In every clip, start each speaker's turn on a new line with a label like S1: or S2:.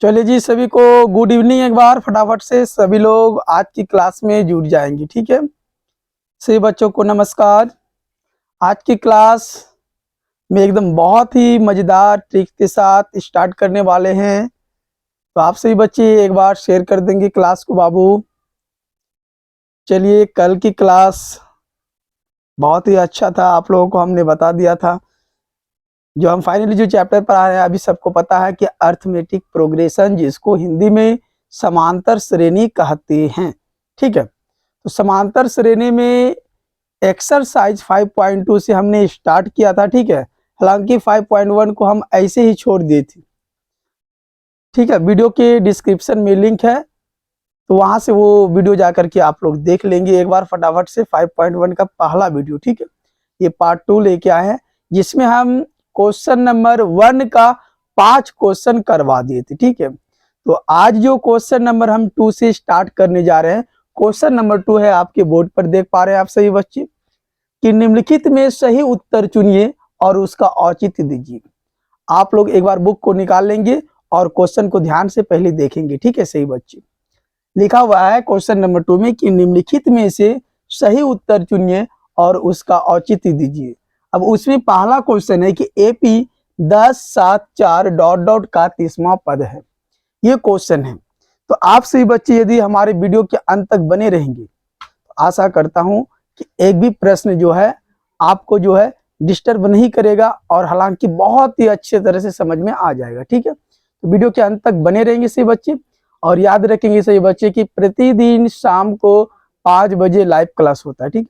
S1: चलिए जी, सभी को गुड इवनिंग। एक बार फटाफट से सभी लोग आज की क्लास में जुड़ जाएंगे, ठीक है। सभी बच्चों को नमस्कार। आज की क्लास में एकदम बहुत ही मजेदार ट्रिक के साथ स्टार्ट करने वाले हैं, तो आप सभी बच्चे एक बार शेयर कर देंगे क्लास को बाबू। चलिए, कल की क्लास बहुत ही अच्छा था, आप लोगों को हमने बता दिया था। जो हम फाइनली जो चैप्टर पर आ रहे हैं, अभी सबको पता है कि अर्थमेटिक प्रोग्रेशन, जिसको हिंदी में समांतर श्रेणी कहते हैं, ठीक है। तो समांतर श्रेणी में एक्सरसाइज 5.2 से हमने स्टार्ट किया था, ठीक है। हालांकि 5.1 को हम ऐसे ही छोड़ दिए थे, ठीक है। वीडियो के डिस्क्रिप्शन में लिंक है, तो वहां से वो वीडियो जाकर के आप लोग देख लेंगे एक बार फटाफट से। 5.1 का पहला वीडियो, ठीक है। ये पार्ट 2 लेके आए हैं, जिसमें हम क्वेश्चन नंबर 1 का 5 क्वेश्चन करवा दिए थे, ठीक है। तो आज जो क्वेश्चन नंबर हम 2 से स्टार्ट करने जा रहे हैं, क्वेश्चन नंबर 2 है, आपके बोर्ड पर देख पा रहे हैं आप सभी बच्चे, कि निम्नलिखित में सही उत्तर चुनिए और उसका औचित्य दीजिए। आप लोग एक बार बुक को निकाल लेंगे और क्वेश्चन को ध्यान से पहले देखेंगे, ठीक है सही बच्चे। लिखा हुआ है क्वेश्चन नंबर 2 में कि निम्नलिखित में से सही उत्तर चुनिए और उसका औचित्य दीजिए। अब उसमें पहला क्वेश्चन है कि एपी 1074 डॉट डॉट का 30वां पद है, ये क्वेश्चन है। तो आप सभी बच्चे यदि हमारे वीडियो के अंत तक बने रहेंगे, तो आशा करता हूं कि एक भी प्रश्न जो है आपको जो है डिस्टर्ब नहीं करेगा, और हालांकि बहुत ही अच्छे तरह से समझ में आ जाएगा, ठीक है। तो वीडियो के अंत तक बने रहेंगे सभी बच्चे, और याद रखेंगे सभी बच्चे कि प्रतिदिन शाम को 5 बजे लाइव क्लास होता है, ठीक।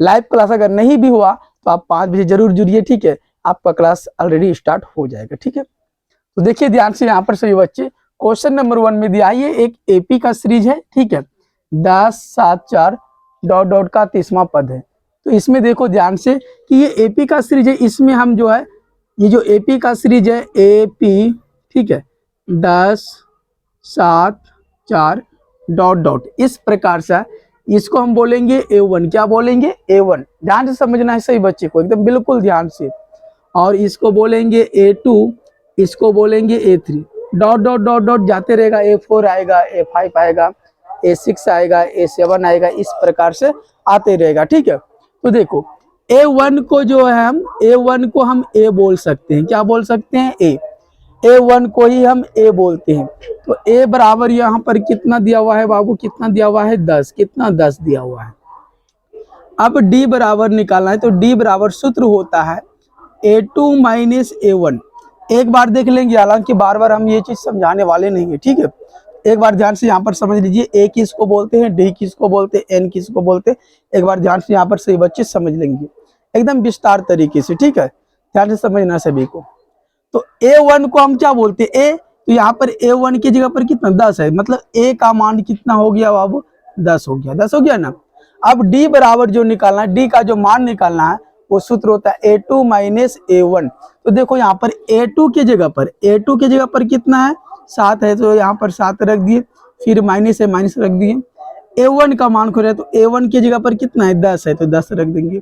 S1: लाइव क्लास अगर नहीं भी हुआ तो आप 5 बजे जरूर जुड़िए, ठीक है। आपका क्लास ऑलरेडी स्टार्ट हो जाएगा, ठीक है। तो देखिए ध्यान से यहाँ पर सभी बच्चे, क्वेश्चन नंबर 1 में दिया, ये एक एपी का सीरीज है, ठीक है। 1074 डॉट डॉट का 30वां पद है। तो इसमें देखो ध्यान से कि ये एपी का सीरीज है, इसमें हम जो है ये जो एपी का सीरीज है एपी, ठीक है, 1074 डॉट डॉट इस प्रकार से, इसको हम बोलेंगे A1। क्या बोलेंगे? A1। ध्यान से समझना है सही बच्चे को, एकदम बिल्कुल ध्यान से। और इसको बोलेंगे A2, इसको बोलेंगे A3। Dot dot dot dot जाते रहेगा, A4 आएगा, A5 आएगा, A6 आएगा, A7 आएगा, इस प्रकार से आते रहेगा, ठीक है। तो देखो A1 को जो है हम A1 को हम A बोल सकते हैं। क्या बोल सकते हैं? A1 को ही हम A बोलते हैं। तो A बराबर यहाँ पर कितना दिया हुआ है बाबू? कितना दिया हुआ है? 10। कितना? 10 दिया हुआ है। अब D बराबर निकालना है, तो D बराबर सूत्र होता है A2 माइनस A1। एक बार देख लेंगे, हालांकि बार बार हम ये चीज समझाने वाले नहीं है, ठीक है। एक बार ध्यान से यहाँ पर समझ लीजिए, A किसको बोलते हैं, D किसको बोलते हैं, N किसको बोलते हैं। एक बार ध्यान से यहाँ पर सही बच्चे समझ लेंगे एकदम विस्तार तरीके से, ठीक है। ध्यान से समझना सभी को। तो A1 को हम क्या बोलते हैं? A। तो यहाँ पर A1 की जगह पर कितना? 10 है, मतलब A का मान कितना हो गया बाबू? 10 हो गया। 10 हो गया ना। अब D बराबर जो निकालना है, D का जो मान निकालना है, वो सूत्र होता है A2 माइनस A1। तो देखो यहाँ पर A2 की जगह पर कितना है? 7 है, तो यहाँ पर 7 रख दिए, फिर माइनस है, माइनस रख दिए। A1 का मान खोजा, तो A1 की जगह पर कितना है? 10 है, तो 10 रख देंगे।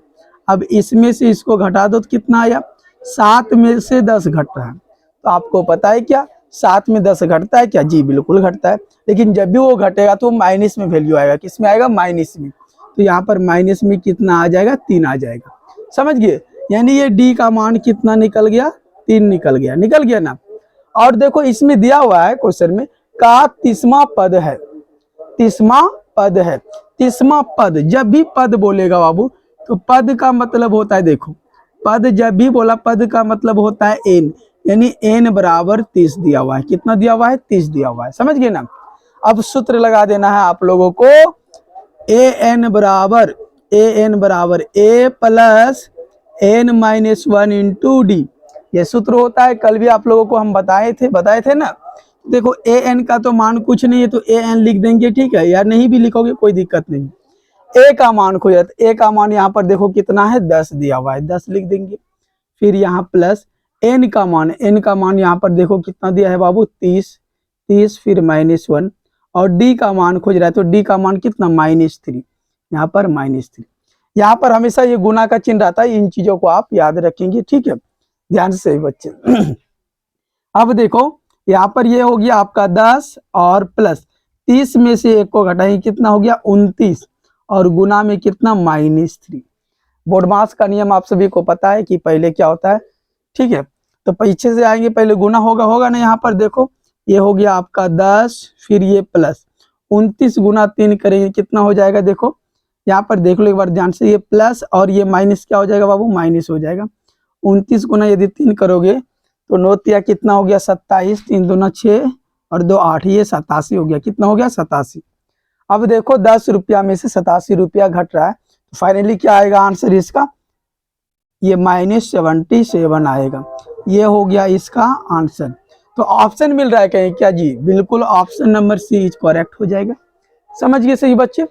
S1: अब इसमें से इसको घटा दो तो कितना आया? 7 में से 10 घट रहा है। तो आपको पता है क्या 7 में 10 घटता है क्या? जी बिल्कुल घटता है। लेकिन जब भी वो घटेगा तो माइनस में वैल्यू आएगा। किस में आएगा? माइनस में। तो यहाँ पर माइनस में कितना आ जाएगा? 3 आ जाएगा। समझ गए? यानी ये डी का मान कितना निकल गया? 3 निकल गया। निकल गया ना। और देखो इसमें दिया हुआ है क्वेश्चन में का 30वां पद है। 30वां पद है। 30वां पद, जब भी पद बोलेगा बाबू, तो पद का मतलब होता है, देखो पद जब भी बोला, पद का मतलब होता है एन, यानी एन बराबर 30 दिया हुआ है। कितना दिया हुआ है? 30 दिया हुआ है। समझ गए ना। अब सूत्र लगा देना है आप लोगों को, एन बराबर A plus N minus 1 into D. ये सूत्र होता है, कल भी आप लोगों को हम बताए थे ना। देखो ए एन का तो मान कुछ नहीं है, तो ए एन लिख देंगे, ठीक है। यार नहीं भी लिखोगे कोई दिक्कत नहीं। ए का मान खोजा, ए का मान यहाँ पर देखो कितना है? 10 दिया हुआ है, 10 लिख देंगे। फिर यहाँ प्लस एन का मान यहाँ पर देखो कितना दिया है बाबू? 30, फिर माइनस 1। और डी का मान खोज रहा है, तो डी का मान कितना? -3। यहाँ पर -3। यहाँ पर हमेशा ये गुना का चिन्ह रहता है, इन चीजों को आप याद रखेंगे, ठीक है। ध्यान से सही बच्चे। अब देखो यहाँ पर ये हो गया आपका 10 और प्लस 30 में से 1 को घटाएंगे कितना हो गया 29 और गुना में कितना -3। बोडमास का नियम आप सभी को पता है कि पहले क्या होता है, ठीक है। तो पीछे से आएंगे, पहले गुना होगा ना, यहाँ पर देखो ये हो गया आपका 10 फिर ये प्लस 29 गुना 3 करेंगे कितना हो जाएगा, देखो यहाँ पर देख लो एक बार ध्यान से, ये प्लस और ये माइनस क्या हो जाएगा बाबू, माइनस हो जाएगा। 29 गुना यदि 3 करोगे तो 9 तिया कितना हो गया 27, 3 दूना 6 और 2 8, ये 87 हो गया, कितना हो गया 87। अब देखो 10 रुपया में से 87 रुपया घट रहा है, तो फाइनली क्या आएगा आंसर इसका, ये -77 आएगा। ये हो गया इसका आंसर। तो ऑप्शन मिल रहा है कहीं क्या जी, बिल्कुल option number C is correct हो जाएगा। समझ गए सही बच्चे,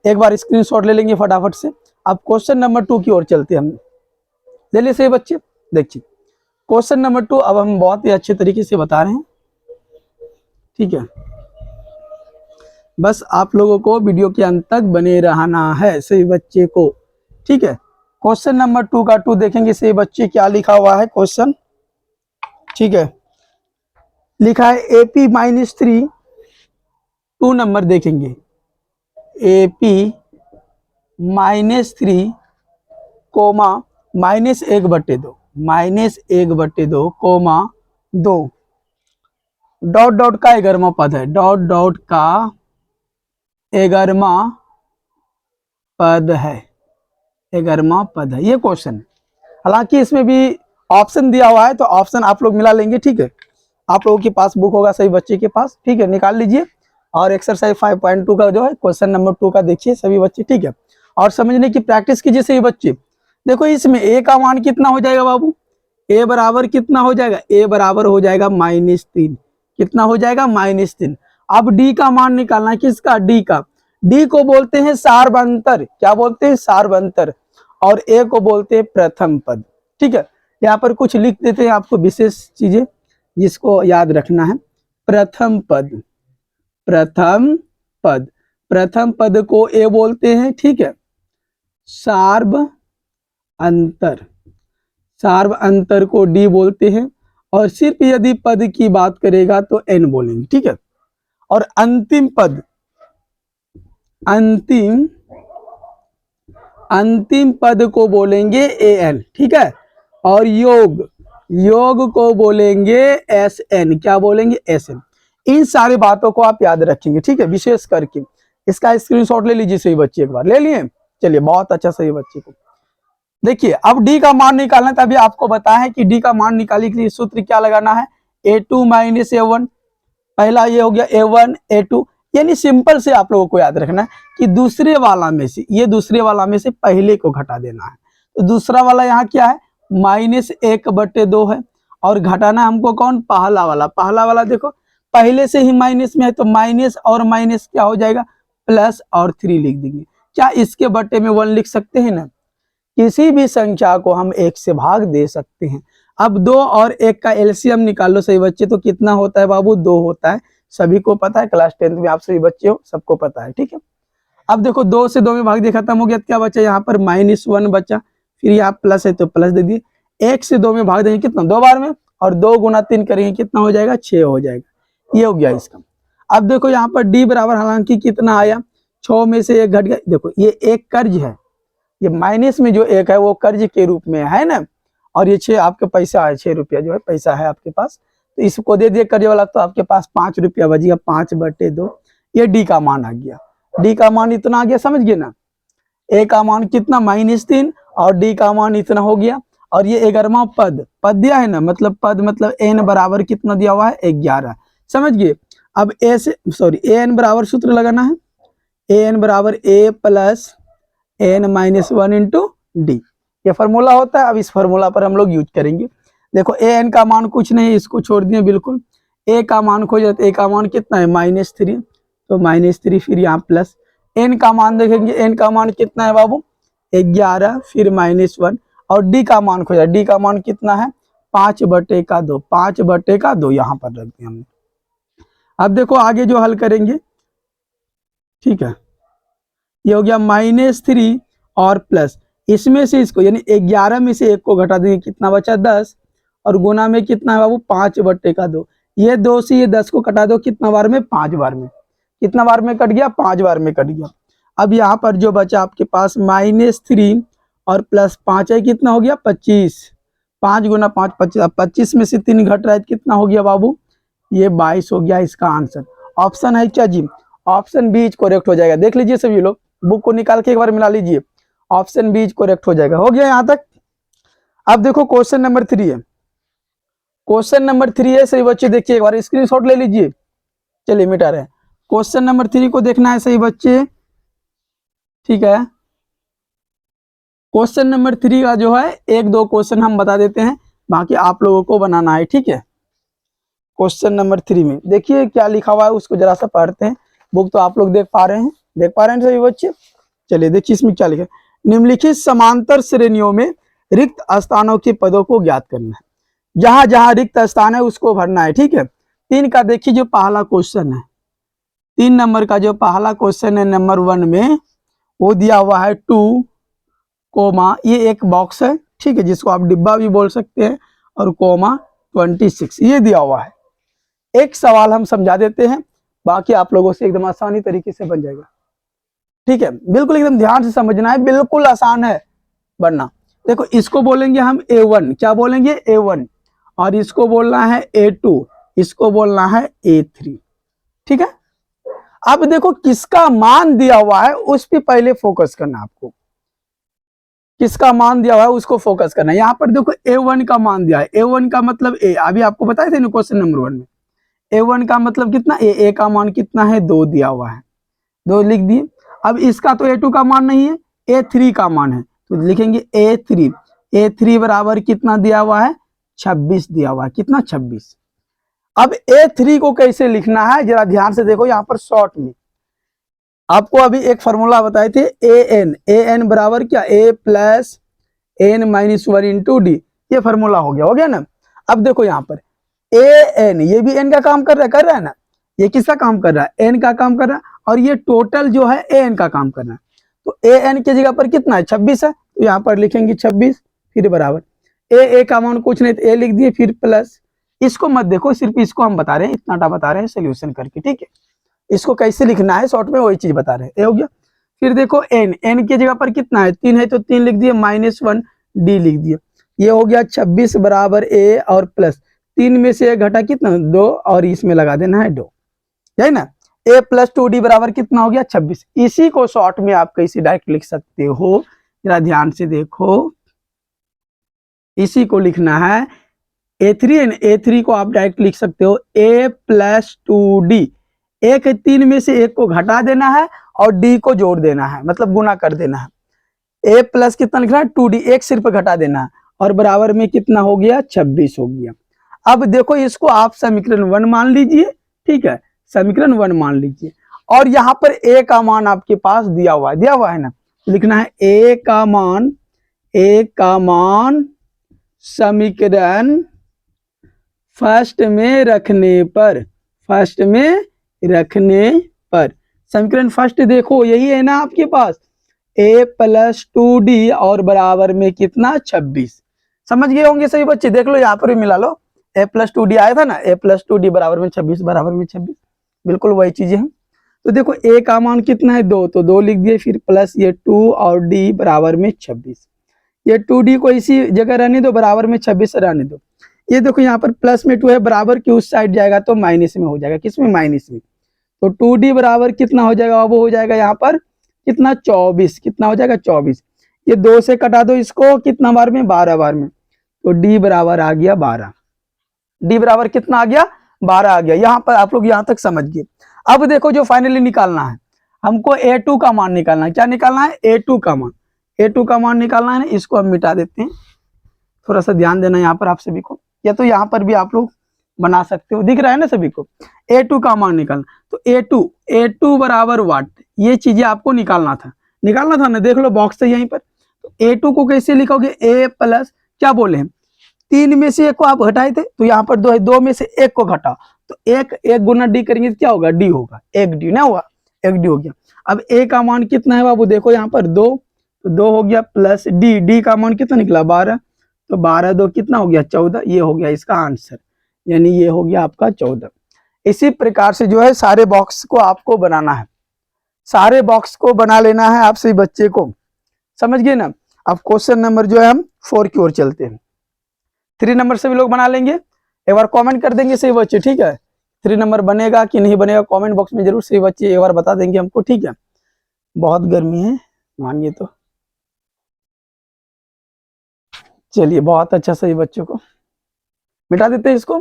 S1: एक बार स्क्रीनशॉट ले लेंगे फटाफट से। अब क्वेश्चन नंबर 2 की ओर चलते हैं हम, ले लिए सही बच्चे। देखिए क्वेश्चन नंबर 2 अब हम बहुत ही अच्छे तरीके से बता रहे हैं, ठीक है। बस आप लोगों को वीडियो के अंत तक बने रहना है सही बच्चे को, ठीक है। क्वेश्चन नंबर 2 का 2 देखेंगे सही बच्चे, क्या लिखा हुआ है क्वेश्चन, ठीक है। लिखा है AP -3, 2 नंबर देखेंगे AP -3 comma -1/2 -1/2 comma 2 dot dot का 11वां पद है, डॉट डॉट का 11वां पद है, 11वां पद है, ये क्वेश्चन है। हालांकि इसमें भी ऑप्शन दिया हुआ है, तो ऑप्शन आप लोग मिला लेंगे, ठीक है। आप लोगों के पास बुक होगा सही बच्चे के पास, ठीक है, निकाल लीजिए। और एक्सरसाइज 5.2 का जो है क्वेश्चन नंबर 2 का देखिए सभी बच्चे, ठीक है। और समझने की प्रैक्टिस कीजिए सही बच्चे। देखो इसमें ए का मान कितना हो जाएगा बाबू, ए बराबर कितना हो जाएगा, ए बराबर हो जाएगा -3, कितना हो जाएगा -3। अब डी का मान निकालना है, किसका, डी का। डी को बोलते हैं सार्वंतर, क्या बोलते हैं, सार्वंतर। और ए को बोलते हैं प्रथम पद, ठीक है। यहाँ पर कुछ लिख देते हैं आपको विशेष चीजें जिसको याद रखना है। प्रथम पद, प्रथम पद, प्रथम पद को ए बोलते हैं, ठीक है। सार्व अंतर, सार्व अंतर को डी बोलते हैं। और सिर्फ यदि पद की बात करेगा तो एन बोलेंगे, ठीक है। और अंतिम पद, अंतिम पद को बोलेंगे एन, ठीक है। और योग, योग को बोलेंगे एस एन, क्या बोलेंगे, एस एन। इन सारी बातों को आप याद रखेंगे, ठीक है, विशेष करके। इसका स्क्रीनशॉट ले लीजिए सही बच्चे, एक बार ले लिए, चलिए बहुत अच्छा सही बच्चे को। देखिए अब डी का मान निकालना है, तभी आपको बताया है कि डी का मान निकालने के लिए सूत्र क्या लगाना है, A2 - A1। पहला ये हो गया A1 A2, यानी सिंपल से आप लोगों को याद रखना है कि दूसरे वाला में से, ये दूसरे वाला में से पहले को घटा देना है। तो दूसरा वाला यहाँ क्या है, -1/2 है। और घटाना हमको कौन, पहला वाला। पहला वाला देखो पहले से ही माइनस में है, तो माइनस और माइनस क्या हो जाएगा, प्लस और 3 लिख देंगे। क्या इसके बट्टे में 1 लिख सकते हैं ना, किसी भी संख्या को हम 1 से भाग दे सकते हैं। अब 2 और 1 का एलसीएम निकाल लो सही बच्चे, तो कितना होता है बाबू, 2 होता है। सभी को पता है, क्लास 10th में आप सभी बच्चे हो, सबको पता है, ठीक है। अब देखो 2 से 2 में भाग दिया, खत्म हो गया, क्या बचा यहाँ पर -1 बचा, फिर यहाँ प्लस है तो प्लस दे दिए। 1 से 2 में भाग देंगे कितना, 2 बार में, और 2 गुना 3 करेंगे कितना हो जाएगा, 6 हो जाएगा। ये हो गया इसका। अब देखो यहाँ पर डी बराबर हालांकि कितना आया, 6 में से 1 घट गया। देखो ये एक कर्ज है, ये माइनस में जो 1 है वो कर्ज के रूप में है ना, और ये 6 आपके पैसा है, 6 रुपया जो है पैसा है आपके पास, तो इसको दे दिए कर्ज वाला, तो आपके पास 5 रुपया बचेगा, 5/2। ये डी का मान आ गया, डी का मान इतना आ गया, समझ गए ना। ए का मान कितना, -3, और डी का मान इतना हो गया। और ये 11वां पद, पद दिया है ना, मतलब पद मतलब एन बराबर कितना दिया हुआ है, 11, समझ गए। अब ए से एन बराबर सूत्र लगाना है, एन बराबर A + n - 1 इंटू डी, ये फार्मूला होता है। अब इस फार्मूला पर हम लोग यूज करेंगे। देखो an का मान कुछ नहीं, इसको छोड़ दिए बिल्कुल। a का मान खो जाता है, a का मान कितना है, -3, तो -3 फिर यहाँ प्लस। n का मान देखेंगे, n का मान कितना है बाबू, 11 फिर -1, और d का मान खो जाए, d का मान कितना है, 5/2, 5/2 यहाँ पर रख दिया हमने। अब देखो आगे जो हल करेंगे, ठीक है, ये हो गया -3 और प्लस, इसमें से इसको यानी 11 में से 1 को घटा देंगे, कितना बचा, 10, और गुना में कितना है बाबू, 5/2। ये 2 से ये 10 को कटा दो कितना बार में, 5 बार में। कितना बार में कट गया, 5 बार में कट गया। अब यहाँ पर जो बचा आपके पास -3 और +5 है, कितना हो गया 25। 5 गुना 5 25। अब 25 में से 3 घट रहा है, कितना हो गया बाबू, ये 22 हो गया इसका आंसर। ऑप्शन है क्या जी, ऑप्शन बी करेक्ट हो जाएगा। देख लीजिए सभी लोग, बुक को निकाल के एक बार मिला लीजिए, ऑप्शन बी करेक्ट हो जाएगा। हो गया यहाँ तक। अब देखो क्वेश्चन नंबर 3 है, क्वेश्चन नंबर 3 है सही बच्चे, देखिए एक बार स्क्रीनशॉट ले लीजिए। चलिए मिटा रहे हैं, क्वेश्चन नंबर 3 को देखना है सही बच्चे, ठीक है। क्वेश्चन नंबर 3 का जो है 1-2 क्वेश्चन हम बता देते हैं, बाकी आप लोगों को बनाना है, ठीक है। क्वेश्चन नंबर 3 में देखिए क्या लिखा हुआ है, उसको जरा सा पढ़ते हैं। बुक तो आप लोग देख पा रहे हैं, देख पा रहे हैं सभी बच्चे। चलिए देखिए इसमें क्या लिखा है, निम्नलिखित समांतर श्रेणियों में रिक्त स्थानों के पदों को ज्ञात करना है। जहां जहां रिक्त स्थान है उसको भरना है, ठीक है। 3 का देखिए जो पहला क्वेश्चन है, 3 नंबर का जो पहला क्वेश्चन है नंबर 1 में, वो दिया हुआ है 2, ये एक बॉक्स है, ठीक है, जिसको आप डिब्बा भी बोल सकते हैं, और कोमा 26 ये दिया हुआ है। एक सवाल हम समझा देते हैं, बाकी आप लोगों से एकदम आसानी तरीके से बन जाएगा, ठीक है। बिल्कुल एकदम ध्यान से समझना है, बिल्कुल आसान है बनना। देखो इसको बोलेंगे हम A1, क्या बोलेंगे A1, और इसको बोलना है A2, इसको बोलना है A3, ठीक है। अब देखो किसका मान दिया हुआ है उस पर पहले फोकस करना, आपको किसका मान दिया हुआ है उसको फोकस करना है। यहाँ पर देखो A1 का मान दिया है, A1 का मतलब A, अभी आपको बताए थे ना क्वेश्चन नंबर 1 में, A1 का मतलब कितना, A का मान कितना है 2 दिया हुआ है, 2 लिख दिए। अब इसका तो A2 का मान नहीं है, A3 का मान है, तो लिखेंगे A3 बराबर कितना दिया हुआ है 26 दिया हुआ है, कितना 26। अब A3 को कैसे लिखना है जरा ध्यान से देखो, यहाँ पर शॉर्ट में आपको अभी एक फॉर्मूला बताए थे, an बराबर क्या, A plus n minus 1 into D, ये फॉर्मूला हो गया ना। अब देखो यहाँ पर an, ये भी n का काम कर रहा है ना, ये किसका काम कर रहा है, n का काम कर रहा है, और ये टोटल जो है an का काम कर रहा है। तो an की जगह पर कितना है 26 है, तो यहाँ पर लिखेंगे 26, फिर बराबर a का मान कुछ नहीं, तो a लिख दिए, फिर प्लस, इसको मत देखो, सिर्फ इसको हम बता रहे हैं, इतना बता रहे हैं सोल्यूशन करके, ठीक है। इसको कैसे लिखना है शॉर्ट में वही चीज बता रहे हैं, ये हो गया। फिर देखो n की जगह पर कितना है 3 है, तो 3 लिख दिए, -1 d लिख दिए, ये हो गया 26 बराबर a, और प्लस 3 में से घटा कितना 2, और इसमें लगा देना है 2, है ना। a प्लस 2d बराबर कितना हो गया 26। इसी को शॉर्ट में आप कैसे डायरेक्ट लिख सकते हो, जरा ध्यान से देखो, इसी को लिखना है A3 को आप डायरेक्ट लिख सकते हो a प्लस 2d, एक 3 में से एक को घटा देना है और d को जोड़ देना है, मतलब गुना कर देना है। a प्लस कितना लिखना है 2d, एक सिर्फ घटा देना है, और बराबर में कितना हो गया 26 हो गया। अब देखो इसको आप समीकरण 1 मान लीजिए, ठीक है, समीकरण 1 मान लीजिए, और यहाँ पर a का मान आपके पास दिया हुआ है ना, लिखना है a का मान समीकरण फर्स्ट में रखने पर, समीकरण फर्स्ट देखो यही है ना आपके पास, a प्लस 2d और बराबर में कितना 26। समझ गए होंगे सभी बच्चे, देख लो यहाँ पर भी मिला लो, a प्लस 2d आया था ना, a प्लस 2d बराबर में 26, बिल्कुल वही चीजें हैं। तो देखो a का मान कितना है 2, तो 2 लिख दिए, फिर प्लस ये 2 और d बराबर में 26, ये 2d को इसी जगह रहने दो, बराबर में 26 रहने दो। ये देखो यहाँ पर प्लस में 2 है, बराबर की उस साइड जाएगा तो माइनस में हो जाएगा, किसमें माइनस में, तो 2d बराबर कितना हो जाएगा, वो हो जाएगा यहाँ पर कितना 24, कितना हो जाएगा 24। ये 2 से कटा दो इसको, कितना बार में 12 बार में, तो d बराबर आ गया 12, d बराबर कितना आ गया 12 आ गया। यहाँ पर आप लोग यहाँ तक समझ गए। अब देखो जो फाइनली निकालना है हमको A2 का मान निकालना है, क्या निकालना है A2 का मान निकालना है ना, इसको हम मिटा देते हैं, थोड़ा सा ध्यान देना यहाँ पर आप सभी को, या तो यहाँ पर भी आप लोग बना सकते हो, दिख रहा है ना सभी को। A2 का मान निकालना, तो A2 बराबर वाट, ये चीजें आपको निकालना था ना, देख लो बॉक्स है यहीं पर। तो A2 को कैसे लिखोगे, A प्लस क्या बोले हैं 3 में से एक को आप घटाए थे, तो यहाँ पर 2 है, 2 में से एक को घटा, तो एक गुना d करेंगे तो क्या होगा d होगा, एक d ना हुआ, एक d हो गया। अब a का मान कितना है बाबू, देखो यहाँ पर 2, तो 2 हो गया, प्लस d का मान कितना निकला 12, तो 12 2 कितना हो गया 14, ये हो गया इसका आंसर। यानी ये हो गया आपका 14। इसी प्रकार से जो है सारे बॉक्स को आपको बनाना है, सारे बॉक्स को बना लेना है आप सभी बच्चे को, समझ गए ना। अब क्वेश्चन नंबर जो है हम 4 की ओर चलते हैं। 3 नंबर से भी लोग बना लेंगे, एक बार कमेंट कर देंगे सही बच्चे, ठीक है। 3 नंबर बनेगा कि नहीं बनेगा कमेंट बॉक्स में जरूर सही बच्चे एक बार बता देंगे हमको, ठीक है। बहुत गर्मी है मानिए तो, चलिए बहुत अच्छा सही बच्चों को मिटा देते हैं इसको।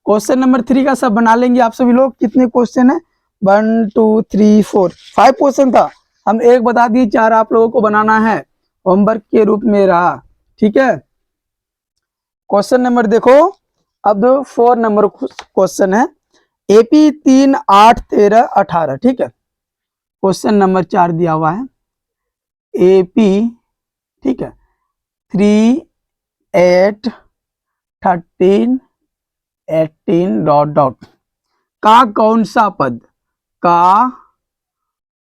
S1: क्वेश्चन नंबर 3 का सब बना लेंगे आप सभी लोग। कितने क्वेश्चन है? 1 2 3 4 5 क्वेश्चन था, हम एक बता दिए, 4 आप लोगों को बनाना है, होमवर्क के रूप में रहा, ठीक है। क्वेश्चन नंबर देखो, अब 4 नंबर क्वेश्चन है, एपी 3 8 13 18, ठीक है। क्वेश्चन नंबर 4 दिया हुआ है, एपी, ठीक है, 3 8 13 18 डॉट डॉट का कौन सा पद, का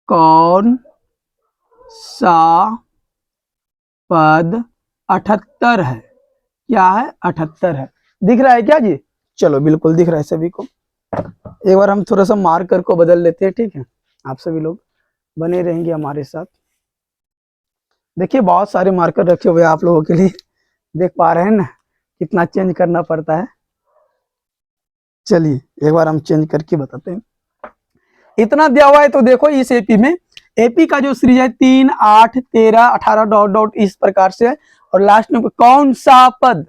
S1: कौन सा पद 78 है? क्या है? 78 है। दिख रहा है क्या जी? चलो बिल्कुल दिख रहा है सभी को। एक बार हम थोड़ा सा मार्कर को बदल लेते हैं, ठीक है। आप सभी लोग बने रहेंगे हमारे साथ। देखिए बहुत सारे मार्कर रखे हुए हैं आप लोगों के लिए, देख पा रहे हैं ना कितना चेंज करना पड़ता है। चलिए एक बार हम चेंज करके बताते हैं। इतना दिया हुआ है तो देखो इस एपी में, एपी का जो सीरीज है 3 8 13 18 डॉट डॉट इस प्रकार से है, और लास्ट में कौन सा पद,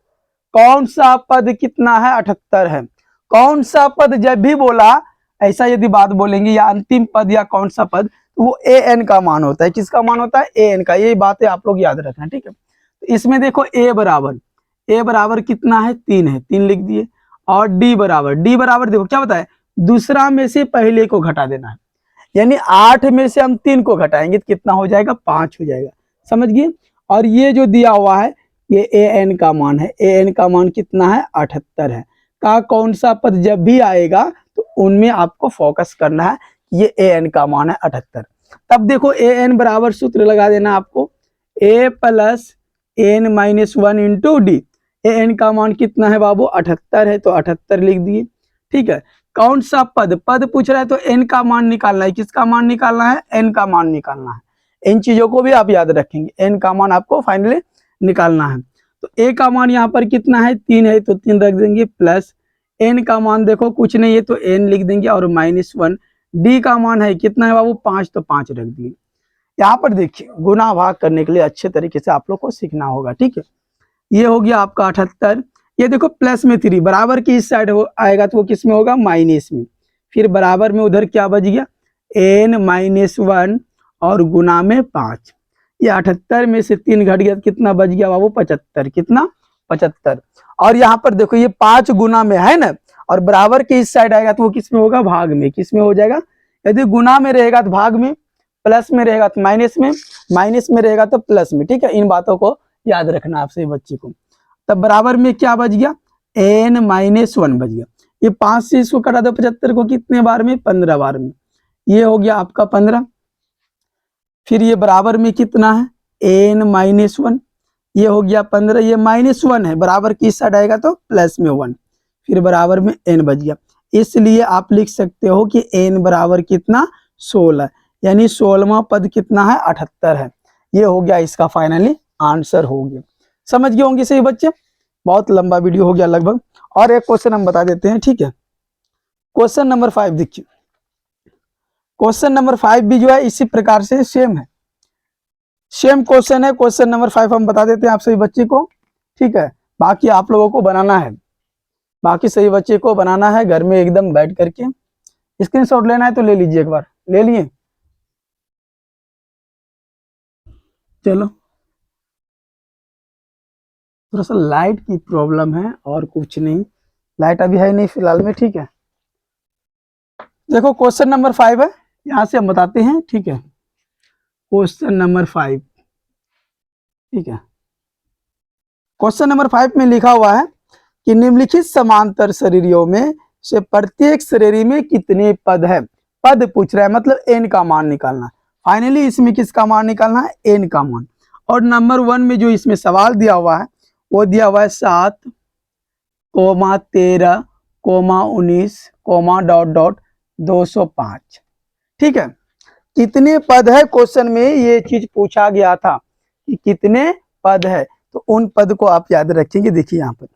S1: कौन सा पद कितना है? 78 है। कौन सा पद जब भी बोला ऐसा यदि बात बोलेंगे या अंतिम पद या कौन सा पद, तो वो ए एन का मान होता है। किसका मान होता है? ए एन का। ये बातें आप लोग याद रखना, ठीक है। तो इसमें देखो ए बराबर कितना है? 3 है, 3 लिख दिए। और डी बराबर देखो क्या बताए, दूसरा में से पहले को घटा देना है, यानी 8 में से हम 3 को घटाएंगे तो कितना हो जाएगा? 5 हो जाएगा, समझ गए। और ये जो दिया हुआ है ये ए एन का मान है, ए एन का मान कितना है? 78 है। का कौन सा पद जब भी आएगा तो उनमें आपको फोकस करना है, ये ए एन का मान है 78। तब देखो ए एन बराबर सूत्र लगा देना आपको, A plus N minus 1 into D. A N का मान कितना है बाबू? 78 है, तो 78 लिख दिए, ठीक है। कौन सा पद पूछ रहा है तो एन का मान निकालना है। किसका मान निकालना है? एन का मान निकालना है। इन चीजों को भी आप याद रखेंगे, एन का मान आपको फाइनली निकालना है। तो ए का मान यहाँ पर कितना है? 3 है, तो 3 रख देंगे, प्लस एन का मान देखो कुछ नहीं है तो एन लिख देंगे, और -1। डी का मान है कितना है बाबू? 5, तो 5 रख दिए। यहाँ पर देखिए गुना भाग करने के लिए अच्छे तरीके से आप लोग को सीखना होगा, ठीक है। ये हो गया आपका 78। ये देखो प्लस में 3 बराबर की इस साइड आएगा तो वो किस में होगा? माइनस में। फिर बराबर में उधर क्या बच गया? n-1 और गुना में 5। ये 78 में से 3 घट गया तो कितना बच गया बाबू? 75। कितना? 75। और यहाँ पर देखो ये 5 गुना में है ना, और बराबर के इस साइड आएगा तो वो किस में होगा? भाग में। किस में हो जाएगा? यदि गुना में रहेगा तो भाग में, प्लस में रहेगा तो माइनस में, माइनस में रहेगा तो प्लस में, ठीक है। इन बातों को याद रखना आपसे बच्चे को। तब बराबर में क्या बच गया? n-1 बच गया। ये 5 से इसको कटा दो 75 को कितने बार में? 15 बार में। ये हो गया आपका 15। फिर ये बराबर में कितना है? n-1, ये हो गया 15। ये -1 है, बराबर की साइड आएगा तो प्लस में 1, फिर बराबर में n बच गया। इसलिए आप लिख सकते हो कि n बराबर कितना? 16, यानी 16वां पद कितना है? 78 है। ये हो गया इसका फाइनली आंसर हो गया। समझ गए होंगे सही बच्चे? बहुत लंबा वीडियो हो गया लगभग। और एक क्वेश्चन हम बता देते हैं, ठीक है। क्वेश्चन नंबर 5 देखिए, क्वेश्चन नंबर 5 भी जो है इसी प्रकार से सेम है, सेम क्वेश्चन है। क्वेश्चन नंबर 5 हम बता देते हैं आप सभी बच्चे को, ठीक है। बाकी आप लोगों को बनाना है, बाकी सही बच्चे को बनाना है घर में एकदम बैठ करके। स्क्रीनशॉट लेना है तो ले लीजिए, एक बार ले लिए। चलो थोड़ा सा लाइट की प्रॉब्लम है और कुछ नहीं, लाइट अभी है नहीं फिलहाल में, ठीक है। देखो क्वेश्चन नंबर 5 है, यहां से हम बताते हैं, ठीक है। क्वेश्चन नंबर 5, ठीक है। क्वेश्चन नंबर 5 में लिखा हुआ है कि निम्नलिखित समांतर शरीरों में से प्रत्येक शरीर में कितने पद है? पद पूछ रहा है, मतलब एन का मान निकालना। फाइनली इसमें किसका मान निकालना है? एन का मान। और नंबर 1 में जो इसमें सवाल दिया हुआ है वो दिया हुआ है 7, 13, कोमा 19 कोमा डॉट डॉट 205। ठीक है, कितने पद है क्वेश्चन में ये चीज पूछा गया था कि कितने पद है, तो उन पद को आप याद रखेंगे। देखिए यहाँ पर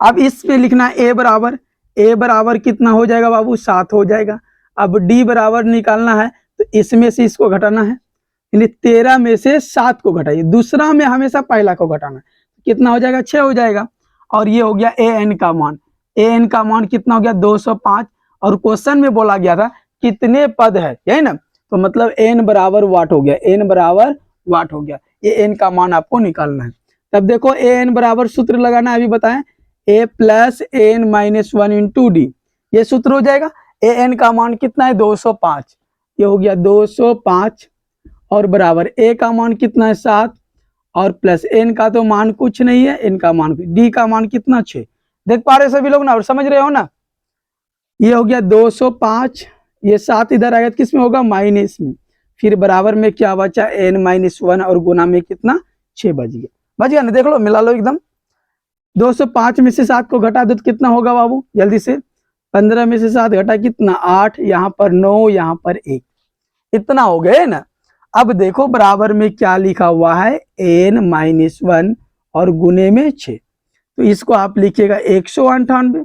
S1: अब इसमें लिखना ए बराबर कितना हो जाएगा बाबू, 7 हो जाएगा। अब डी बराबर निकालना है तो इसमें से इसको घटाना है, यानी 13 में से 7 को घटाइए, दूसरा में हमेशा पहला को घटाना है, कितना हो जाएगा, 6 हो जाएगा। और ये हो गया ए एन का मान, ए एन का मान कितना हो गया 205। और क्वेश्चन में बोला गया था कितने पद है, यही ना, तो मतलब एन बराबर वाट हो गया, एन बराबर वाट हो गया, ये एन का मान आपको निकालना है। तब देखो ए एन बराबर सूत्र लगाना है, अभी बताएं, A plus N minus 1 into D, ये सूत्र हो जाएगा। ए एन का मान कितना है 205, ये हो गया 205 और बराबर ए का मान कितना है 7 और प्लस एन का तो मान कुछ नहीं है, एन का मान, डी का मान कितना 6। देख पा रहे सभी लोग ना, और समझ रहे हो ना, ये हो गया 205, ये 7 इधर आएगा किस में होगा, माइनस में, फिर बराबर में क्या बचा एन माइनस 1 और गुना में कितना 6 बच गया ना। देख लो, मिला लो एकदम। 205 में से 7 को घटा दो तो कितना होगा बाबू, जल्दी से, 15 में से 7 घटा कितना 8, यहाँ पर 9, यहाँ पर 1, इतना हो गए ना। अब देखो बराबर में क्या लिखा हुआ है, एन माइनस 1 और गुने में 6, तो इसको आप लिखिएगा 198।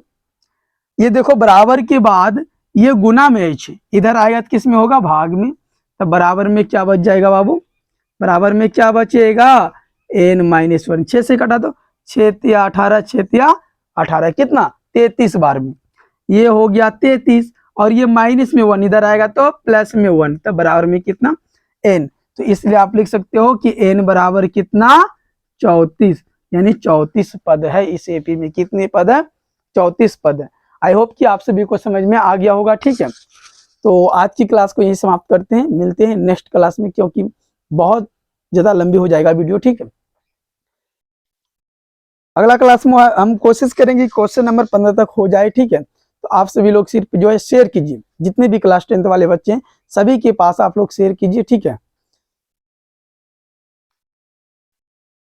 S1: ये देखो बराबर के बाद ये गुना में है 6, इधर आएगा तो किस में होगा, भाग में, तब बराबर में क्या बच जाएगा बाबू, बराबर में क्या बचेगा, एन माइनस 1, 6 से कटा दो, 6 तिया 18, 6 तिया 18, कितना 33 बार में, ये हो गया 33 और ये माइनस में 1 इधर आएगा तो प्लस में 1, तब बराबर में कितना एन। तो इसलिए आप लिख सकते हो कि एन बराबर कितना 34, यानी 34 पद है इस एपी में। कितने पद है, 34 पद है। आई होप कि आप सभी को समझ में आ गया होगा। ठीक है, तो आज की क्लास को यही समाप्त करते हैं, मिलते हैं नेक्स्ट क्लास में, क्योंकि बहुत ज्यादा लंबी हो जाएगा वीडियो। ठीक है, अगला क्लास में हम कोशिश करेंगे क्वेश्चन नंबर 15 तक हो जाए। ठीक है, तो आप सभी लोग सिर्फ जो है शेयर कीजिए, जितने भी क्लास 10th वाले बच्चे हैं सभी के पास आप लोग शेयर कीजिए। ठीक है।